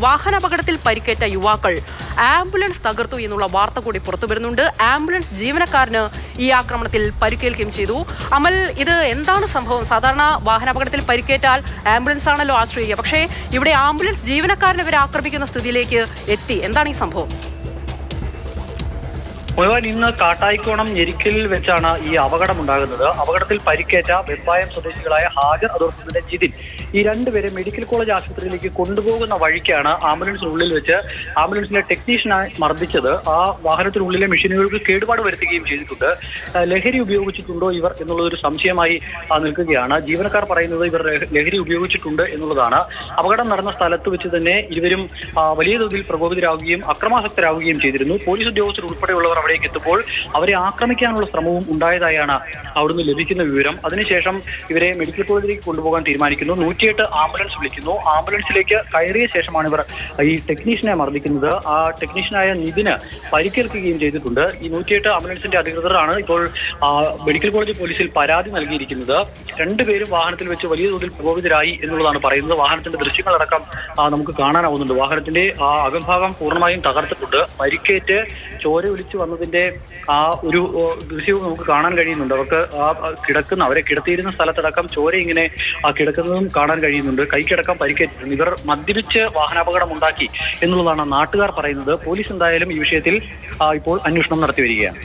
വാഹനാപകടത്തിൽ പരിക്കേറ്റ യുവാക്കൾ ആംബുലൻസ് തകർത്തു എന്നുള്ള വാർത്ത കൂടി പുറത്തു വരുന്നുണ്ട്. ആംബുലൻസ് ജീവനക്കാരന് ഈ ആക്രമണത്തിൽ പരിക്കേൽക്കുകയും ചെയ്തു. അമൽ, ഇത് എന്താണ് സംഭവം? സാധാരണ വാഹനാപകടത്തിൽ പരിക്കേറ്റാൽ ആംബുലൻസ് ആണല്ലോ ആശ്രയിക്കുക, പക്ഷേ ഇവിടെ ആംബുലൻസ് ജീവനക്കാരനെ ഇവരെ ആക്രമിക്കുന്ന സ്ഥിതിയിലേക്ക് എത്തി. എന്താണ് ഈ സംഭവം? ഇന്ന് കാട്ടായിക്കോണം ഞെരിക്കലിൽ വെച്ചാണ് ഈ അപകടം ഉണ്ടാകുന്നത്. അപകടത്തിൽ പരിക്കേറ്റ വെമ്പായം സ്വദേശികളായ ഹാജർ അതോടൊപ്പം ജിതിൻ, ഈ രണ്ടുപേരെ മെഡിക്കൽ കോളേജ് ആശുപത്രിയിലേക്ക് കൊണ്ടുപോകുന്ന വഴിക്കാണ് ആംബുലൻസിനുള്ളിൽ വെച്ച് ആംബുലൻസിലെ ടെക്നീഷ്യനെ മർദ്ദിച്ചത്. ആ വാഹനത്തിനുള്ളിലെ മെഷീനുകൾക്ക് കേടുപാട് വരുത്തുകയും ചെയ്തിട്ടുണ്ട്. ലഹരി ഉപയോഗിച്ചിട്ടുണ്ടോ ഇവർ എന്നുള്ളതൊരു സംശയമായി നിൽക്കുകയാണ്. ജീവനക്കാർ പറയുന്നത് ഇവർ ലഹരി ഉപയോഗിച്ചിട്ടുണ്ട് എന്നുള്ളതാണ്. അപകടം നടന്ന സ്ഥലത്ത് വെച്ച് തന്നെ ഇരുവരും വലിയ തോതിൽ പ്രകോപിതരാകുകയും അക്രമാസക്തരാകുകയും ചെയ്തിരുന്നു. പോലീസ് ഉദ്യോഗസ്ഥർ ഉൾപ്പെടെയുള്ളവർ അവിടേക്ക് എത്തുമ്പോൾ അവരെ ആക്രമിക്കാനുള്ള ശ്രമവും ഉണ്ടായതായാണ് അവിടുന്ന് ലഭിക്കുന്ന വിവരം. അതിനുശേഷം ഇവരെ മെഡിക്കൽ കോളേജിലേക്ക് കൊണ്ടുപോകാൻ തീരുമാനിക്കുന്നു. 108 ആംബുലൻസ് വിളിക്കുന്നു. ആംബുലൻസിലേക്ക് കയറിയ ശേഷമാണ് ഇവർ ഈ ടെക്നീഷ്യനെ മർദ്ദിക്കുന്നത്. ആ ടെക്നീഷ്യനായ നിതിന് പരിക്കേൽക്കുകയും ചെയ്തിട്ടുണ്ട്. ഈ 108 ആംബുലൻസിന്റെ അധികൃതരാണ് ഇപ്പോൾ മെഡിക്കൽ കോളേജ് പോലീസിൽ പരാതി നൽകിയിരിക്കുന്നത്. രണ്ടുപേരും വാഹനത്തിൽ വെച്ച് വലിയ തോതിൽ പ്രകോപിതരായി എന്നുള്ളതാണ് പറയുന്നത്. വാഹനത്തിന്റെ ദൃശ്യങ്ങളടക്കം നമുക്ക് കാണാനാവുന്നുണ്ട്. വാഹനത്തിന്റെ അകംഭാഗം പൂർണ്ണമായും തകർത്തിട്ടുണ്ട്. പരിക്കേറ്റ് ചോര ഒലിച്ചു വന്നതിന്റെ ആ ഒരു ദൃശ്യവും നമുക്ക് കാണാൻ കഴിയുന്നുണ്ട്. അവർക്ക് അവരെ കിടത്തിയിരുന്ന സ്ഥലത്തടക്കം ചോര ഇങ്ങനെ കിടക്കുന്നതും കാണാൻ കഴിയുന്നുണ്ട്. കൈക്കടക്കം പരിക്കേറ്റിട്ടുണ്ട്. ഇവർ മദ്യപിച്ച് വാഹനാപകടം ഉണ്ടാക്കി എന്നുള്ളതാണ് നാട്ടുകാർ പറയുന്നത്. പോലീസ് എന്തായാലും ഈ വിഷയത്തിൽ ഇപ്പോൾ അന്വേഷണം നടത്തി വരികയാണ്.